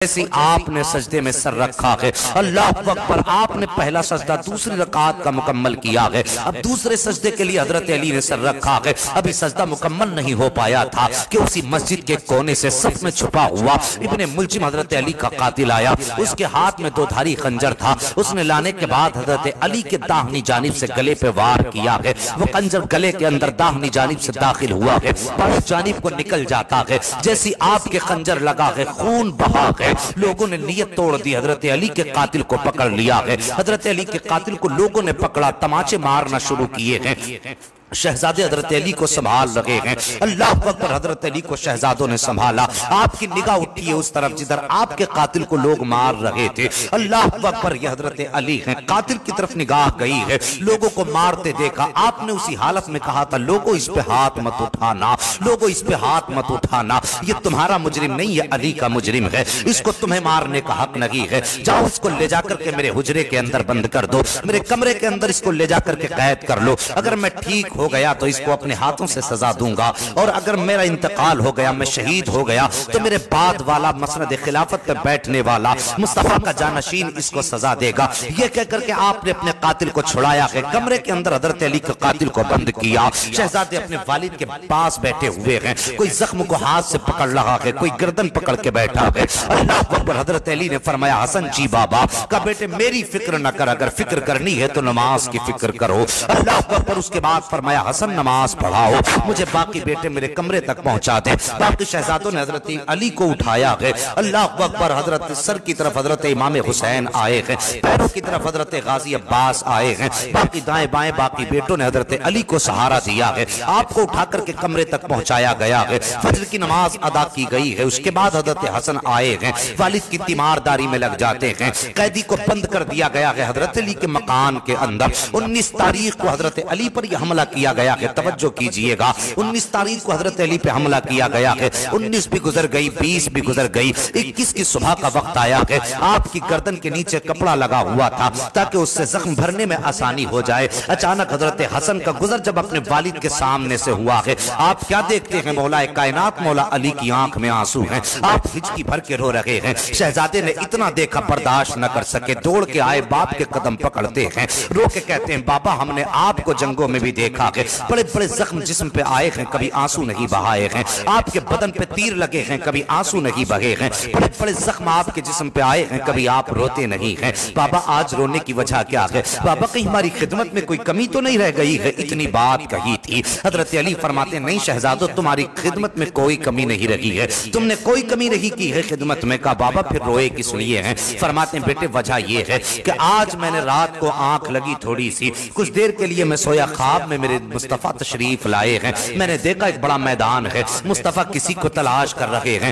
جیسی آپ نے سجدے میں سر رکھا ہے، اللہ اکبر، آپ نے پہلا سجدہ دوسری رکعت کا مکمل کیا ہے، اب دوسرے سجدے کے لیے حضرت علی نے سر رکھا ہے، ابھی سجدہ مکمل نہیں ہو پایا تھا کہ اسی مسجد کے کونے سے صف میں چھپا ہوا ابن ملجم حضرت علی کا قاتل آیا۔ اس کے ہاتھ میں 2 دھاری خنجر تھا، اس نے لانے کے بعد حضرت علی کے داہنی جانب سے گلے پہ وار کیا ہے، وہ خنجر گلے کے اندر داہنی جانب سے داخل ہوا ہے، بائیں جانب کو نکل جاتا ہے، جیسی آپ کے خنجر لگا ہے خون بہا ہے، لوگوں نے نیت توڑ دی، حضرت علی کے قاتل کو پکڑ لیا ہے، حضرت علی کے قاتل کو لوگوں نے پکڑا، تماچے مارنا شروع کیے ہیں، شہزادے حضرت علی کو سنبھال رہے ہیں، اللہ اکبر، حضرت علی کو شہزادوں نے سنبھالا، آپ کی نگاہ اٹھی ہے اس طرف جدھر آپ کے قاتل کو لوگ مار رہے تھے، اللہ اکبر، یہ حضرت علی ہیں، قاتل کی طرف نگاہ گئی ہے، لوگوں کو مارتے دیکھا، آپ نے اسی حالت میں کہا تھا لوگوں اس پہ ہاتھ مت اٹھانا، لوگوں اس پہ ہاتھ مت اٹھانا، یہ تمہارا مجرم نہیں، یہ علی کا مجرم ہے، اس کو تمہیں مارنے کا حق نہیں ہے، جاؤ اس کو لے جا کر کے میرے حجرے کے اندر بند کر دو، میرے کمرے کے اندر اس کو لے جا کر کے قید کر لو، اگر میں ٹھیک ہو گیا تو اس کو اپنے ہاتھوں سے سزا دوں گا، اور اگر میرا انتقال ہو گیا، میں شہید ہو گیا، تو میرے بعد والا مسند خلافت پہ بیٹھنے والا مصطفیٰ کا جانشین اس کو سزا دے گا۔ یہ کہہ کر کے آپ نے اپنے قاتل کو چھڑایا ہے، کمرے کے اندر حضرت علی کے قاتل کو بند کیا، شہزادے اپنے والد کے پاس بیٹھے ہوئے ہیں، کوئی زخم کو ہاتھ سے پکڑ رہا ہے، کوئی گردن پکڑ کے بیٹھا ہے، اللہ اکبر، حضرت علی نے فرمایا حسن جی بابا کا بیٹے میری فکر نہ کر، اگر فکر کرنی ہے تو نماز کی فکر کرو، اللہ اکبر، اس کے بعد فرمایا حسن نماز پڑھاؤ، مجھے باقی بیٹے میرے کمرے تک پہنچا دیں، باقی شہزادوں نے حضرت علی کو اٹھایا ہے، اللہ اکبر، حضرت سر کی طرف حضرت امام حسین آئے ہیں، پیروں کی طرف حضرت غازی عباس آئے ہیں، باقی دائیں بائیں باقی بیٹوں نے حضرت علی کو سہارا دیا ہے، آپ کو اٹھا کر کے کمرے تک پہنچایا گیا ہے، فجر کی نماز ادا کی گئی ہے، اس کے بعد حضرت حسن آئے ہیں، والد کی تیمارداری میں لگ جاتے ہیں، قیدی کو بند کر دیا گیا ہے حضرت علی کے مکان کے اندر، 19 تاریخ کو حضرت علی پر یہ حملہ کیا گیا ہے، توجہ کیجئے گا، 19 تاریخ کو حضرت علی پہ حملہ کیا گیا ہے، 19 بھی گزر گئی، 20 بھی گزر گئی، 21 کی صبح کا وقت آیا ہے، آپ کی گردن کے نیچے کپڑا لگا ہوا تھا تاکہ اس سے زخم بھرنے میں آسانی ہو جائے، اچانک حضرت حسن کا گزر جب اپنے والد کے سامنے سے ہوا ہے، آپ کیا دیکھتے ہیں، مولا کائنات مولا علی کی آنکھ میں آنسو ہیں، آپ ہچکی بھر کے رو رہے ہیں، شہزادے نے اتنا دیکھا برداشت نہ کر سکے، دوڑ کے آئے، باپ کے قدم پکڑتے ہیں، رو کے کہتے ہیں بابا ہم نے آپ کو جنگوں میں بھی دیکھا ہے، بڑے بڑے زخم جسم پہ آئے ہیں، کبھی آنسو نہیں بہائے ہیں، آپ کے بدن پہ تیر لگے ہیں، کبھی آنسو نہیں بہے ہیں، بڑے بڑے زخم آپ کے جسم پہ آئے ہیں، کبھی آپ روتے نہیں ہیں، بابا آج رونے کی وجہ کیا ہے، بابا کہیں ہماری خدمت میں کوئی کمی تو نہیں رہ گئی ہے، اتنی بات کہی تھی، حضرت علی فرماتے ہیں نہیں شہزادو تمہاری خدمت میں کوئی کمی نہیں رہی ہے، تم نے کوئی کمی نہیں کی ہے خدمت میں، کہا بابا پھر روئے کس لیے ہیں، فرماتے ہیں بیٹے وجہ یہ ہے کہ آج میں نے رات کو آنکھ لگی تھوڑی سی، کچھ دیر کے لیے میں سویا، خواب میں میرے مصطفیٰ تشریف لائے ہیں، میں نے دیکھا ایک بڑا میدان ہے، مصطفیٰ کسی کو تلاش کر رہے ہیں،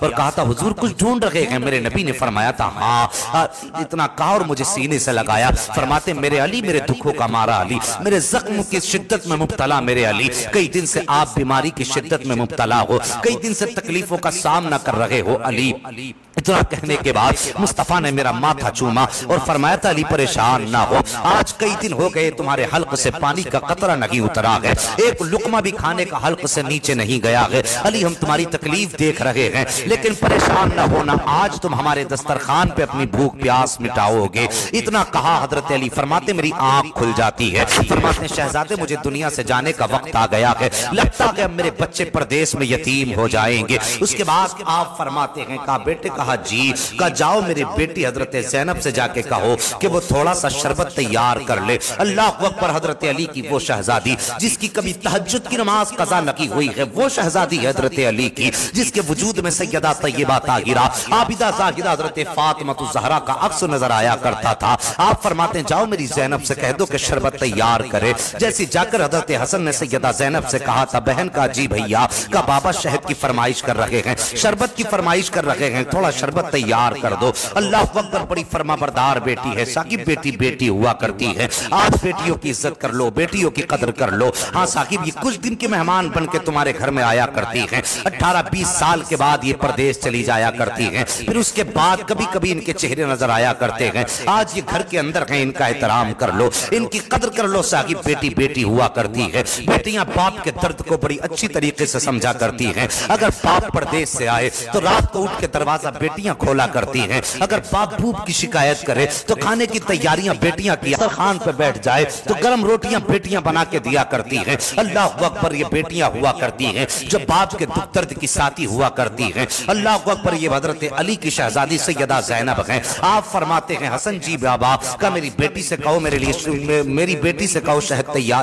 اور کہا تھا حضور کچھ ڈھونڈ رہے ہیں، میرے نبی نے فرمایا تھا ہاں، اتنا کہا اور مجھے سینے سے لگایا، فرماتے میرے علی، میرے دکھوں کا مارا علی، میرے زخم کی شدت میں مبتلا میرے علی، کئی دن سے آپ بیماری کی شدت میں مبتلا ہو، کئی دن سے تکلیفوں کا سامنا کر رہے ہو علی، اتنا کہنے کے بعد مصطفیٰ نے میرا ماتھا چوما اور فرمایا تھا علی پریشان نہ ہو، آج کئی دن ہو گئے تمہارے حلق سے پانی کا قطرہ نہیں اترا ہے، ایک لقمہ بھی کھانے کا حلق سے نیچے نہیں گیا ہے، علی ہم تمہاری تکلیف دیکھ رہے ہیں لیکن پریشان نہ ہونا، آج تم ہمارے دسترخوان پہ اپنی بھوک پیاس مٹاؤ گے، اتنا کہا حضرت علی فرماتے میری آنکھ کھل جاتی ہے، فرماتے ہیں شہزادے مجھے دنیا سے جانے کا وقت آ گیا ہے، لگتا ہے اب میرے بچے پردیس میں یتیم ہو جائیں گے، اس کے بعد آپ فرماتے ہیں کہا بیٹے، کہا جی، کہا جاؤ میری بیٹی حضرت زینب سے جا کے کہو کہ وہ تھوڑا سا شربت تیار کر لے، اللہ اکبر، حضرت علی کی وہ شہزادی جس کی کبھی تہجد کی نماز قضا لگی ہوئی ہے، وہ شہزادی حضرت علی کی جس کے وجود میں سیدہ طیبہ طاہرہ عابدہ زاہدہ حضرت فاطمہ الزہرا کا عکس نظر آیا کرتا تھا، آپ فرماتے ہیں جاؤ میری زینب سے کہہ دو کہ شربت تیار کرے، جیسی جا کر حضرت حسن نے سیدہ زینب سے کہا تھا بہن کا جی بھیا کا بابا شہد کی فرمائش کر رہے ہیں، شربت کی فرمائش کر رہے ہیں، تھوڑا شربت تیار کر دو، اللہ اکبر، بڑی فرما بردار بیٹی ہے، ثاقب بیٹی ہوا کرتی ہے، آج بیٹیوں کی عزت کر لو، بیٹیوں کی قدر کر لو۔ ہاں صاحب، یہ کچھ دن کے مہمان بن کے تمہارے گھر میں آیا کرتی ہیں، 18-20 سال کے بعد یہ پردیس چلی جایا کرتی ہیں، پھر اس کے بعد کبھی کبھی ان کے چہرے نظر آیا کرتے ہیں۔ آج یہ گھر کے اندر ہیں، ان کا احترام کر لو، ان کی قدر کر لو صاحب۔ بیٹی بیٹی ہوا کرتی ہے، بیٹیاں باپ کے درد کو بڑی اچھی طریقے سے سمجھا کرتی ہیں۔ اگر باپ پردیس سے آئے تو رات کو اٹھ کے دروازہ بیٹیاں کھولا کرتی ہیں، اگر باپ بھوک کی شکایت کرے تو کھانے کی تیاریاں بیٹیاں کیا، خان پہ بیٹھ جائے تو گرم روٹیاں بیٹیاں بنا کے دیا کرتی ہیں۔ اللہ اکبر، یہ بیٹیاں ہوا کرتی ہیں جو باپ کے دکھ درد کی ساتھی ہوا کرتی ہیں۔ اللہ اکبر، یہ حضرت علی کی شہزادی سیدہ زینب ہیں۔ آپ فرماتے ہیں حسن جی بابا کا میری بیٹی سے کہو، میری بیٹی سے کہو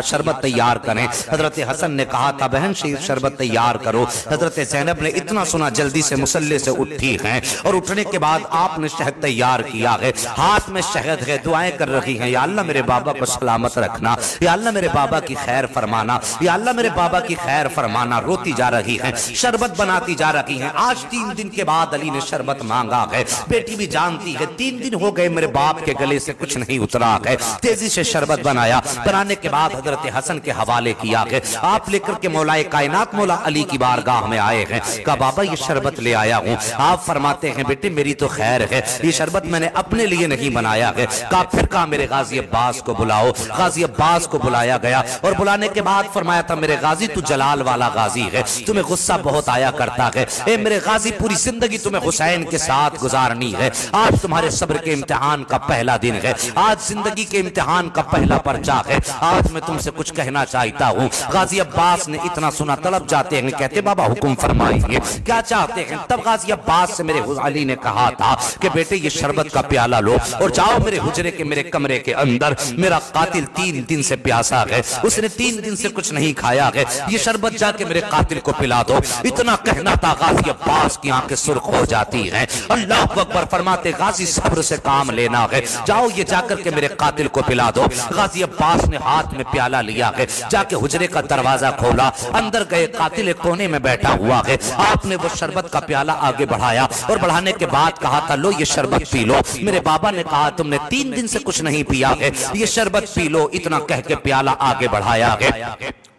شربت تیار کریں۔ حضرت حسن نے کہا تھا بہن شربت تیار کرو۔ حضرت زینب نے اتنا سنا جلدی سے مصلے سے اٹھی ہیں، اور اٹھنے کے بعد آپ نے شہد تیار کیا ہے، ہاتھ میں شہد ہے، دعائیں کر رہی ہیں، یا اللہ میرے بابا کو سلامت رکھنا، یا اللہ میرے بابا کی خیر فرمانا، یا اللہ میرے بابا کی خیر فرمانا۔ روتی جا رہی ہیں، شربت بناتی جا رہی ہیں۔ آج 3 دن کے بعد علی نے شربت مانگا ہے، بیٹی بھی جانتی ہے 3 دن ہو گئے میرے باپ کے گلے سے کچھ نہیں اترا ہے۔ تیزی سے شربت بنایا، بنانے کے بعد حضرت حسن کے حوالے کیا ہے۔ آپ لے کر کے مولا کائنات مولا علی کی بارگاہ میں آئے ہیں، کہا بابا یہ شربت لے آیا ہوں۔ آپ فرماتے ہیں بیٹے میری تو خیر ہے، یہ شربت میں نے اپنے لیے نہیں بنایا ہے۔ پھر کہا میرے غازی عباس کو بلاؤ۔ غازی عباس کو بلایا گیا، اور بلانے کے بعد فرمایا تھا میرے غازی تو جلال والا غازی ہے، تمہیں غصہ بہت آیا کرتا ہے، اے میرے غازی پوری زندگی تمہیں حسین کے ساتھ گزارنی ہے، آج تمہارے صبر کے امتحان کا پہلا دن ہے، آج زندگی کے امتحان کا پہلا پرچہ ہے، آج میں تم سے کچھ کہنا چاہتا ہوں۔ غازی عباس نے اتنا سنا تڑپ جاتے ہیں، کہتے بابا حکم فرمائیے کیا چاہتے ہیں۔ تب غازی عباس سے میرے علی نے کہا تھا کہ بیٹے یہ شربت کا پیالہ لو اور جاؤ میرے حجرے کے میرے کمرے کے اندر، میرا قاتل 3 دن سے پیاسا ہے، اس نے 3 دن سے کچھ نہیں کھایا ہے، یہ شربت جا کے میرے قاتل کو پلا دو۔ اتنا کہنا تھا غازی عباس کی آنکھیں سرخ ہو جاتی ہیں۔ اللہ اکبر، فرماتے غازی صبر سے کام لینا ہے، جاؤ یہ جا کر کے میرے قاتل کو پلا دو۔ غازی عباس نے ہاتھ میں پیالہ لیا ہے، جا کے حجرے کا دروازہ کھولا، اندر گئے، قاتل ایک کونے میں بیٹھا ہوا ہے۔ آپ نے وہ شربت کا پیالہ آگے بڑھایا، اور بڑھانے کے بعد کہا تھا لو یہ شربت پی لو۔ میرے بابا نے کہا تم نے 3 دن سے کچھ نہیں پیا ہے، یہ شربت پی لو۔ اتنا کہہ کے پیالہ آگے بڑھایا ہے۔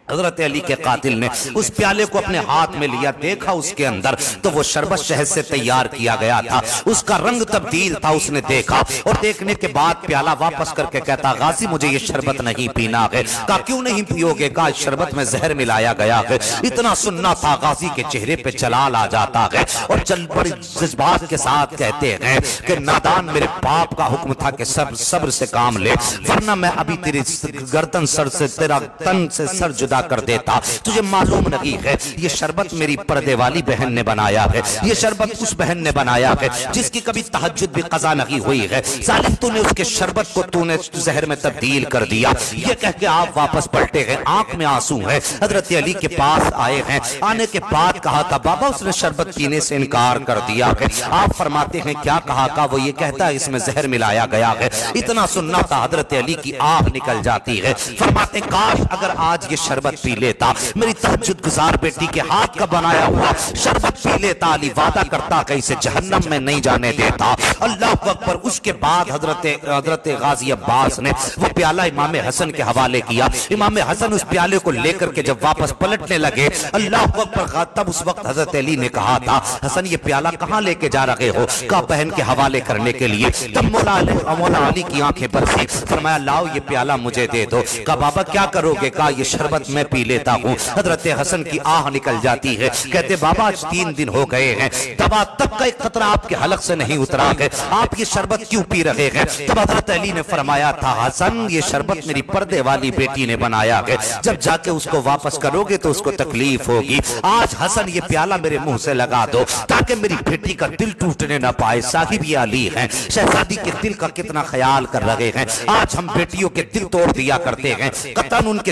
حضرت علی کے قاتل نے اس پیالے کو اپنے ہاتھ میں لیا، دیکھا اس کے اندر تو وہ شربت شہد سے تیار کیا گیا تھا، اس کا رنگ تبدیل تھا۔ اس نے دیکھا اور دیکھنے کے بعد پیالہ واپس کر کے کہتا غازی مجھے یہ شربت نہیں پینا ہے۔ کہا کیوں نہیں پیو گے؟ کہا شربت میں زہر ملایا گیا ہے۔ اتنا سننا تھا، غازی کے چہرے پہ جلال آ جاتا ہے، اور بڑی جذبات کے ساتھ کہتے ہیں کہ نادان میرے باپ کا حکم تھا کہ صبر سے کام لے، ورنہ میں ابھی تیری گردن سر سے، تیرا تن سے سر جدا کر دیتا۔ تجھے معلوم نہیں ہے یہ شربت میری پردے والی بہن نے بنایا ہے، یہ شربت اس بہن نے بنایا ہے جس کی کبھی تہجد بھی قضا نہیں ہوئی ہے۔ ظالم تو نے اس کے شربت کو تو نے زہر میں تبدیل کر دیا۔ یہ کہہ کے آپ واپس پلٹے ہیں، آنکھ میں آنسو ہیں، حضرت علی کے پاس آئے ہیں۔ آنے کے بعد کہا تھا بابا اس نے شربت پینے سے انکار کر دیا ہے۔ آپ فرماتے ہیں کیا کہا؟ کہا وہ یہ کہتا ہے اس میں زہر ملایا گیا ہے۔ اتنا سننا تھا، حضرت علی کی آہ نکل جاتی ہے۔ فرماتے کاش اگر آج یہ شربت پی لیتا، میری تہجد گزار بیٹی کے ہاتھ کا بنایا ہوا شربت پی لیتا، علی وعدہ کرتا کہ اسے جہنم میں نہیں جانے دیتا۔ اللہ اکبر۔ اس کے بعد حضرت غازی عباس نے وہ پیالہ امام حسن کے حوالے کیا۔ امام حسن اس پیالے کو لے کر کے جب واپس پلٹنے لگے، اللہ اکبر، تب اس وقت حضرت علی نے کہا تھا حسن یہ پیالہ کہاں لے کے جا رہے ہو؟ کہا بہن کے حوالے کرنے کے لیے۔ تب مولا علی کی آنکھیں برسی، فرمایا لاؤ یہ پیالہ مجھے دے دو۔ کہا بابا کیا کرو گے؟ کہا یہ شربت میں پی لیتا ہوں۔ حضرت حسن کی آہ نکل جاتی ہے، کہتے بابا آج 3 دن ہو گئے ہیں، دوا تک کا ایک قطرہ آپ کے حلق سے نہیں اترا ہے، آپ یہ شربت کیوں پی رہے ہیں؟ تب حضرت علی نے فرمایا تھا حسن یہ شربت میری پردے والی بیٹی نے بنایا ہے، جب جا کے اس کو واپس کرو گے تو اس کو تکلیف ہوگی۔ آج حسن یہ پیالہ میرے منہ سے لگا دو تاکہ میری بیٹی کا دل ٹوٹنے نہ پائے۔ صاحب یہ علی ہیں، شہزادی کے دل کا کتنا خیال کر رہے ہیں۔ آج ہم بیٹیوں کے دل توڑ دیا کرتے ہیں، قطعاً ان کے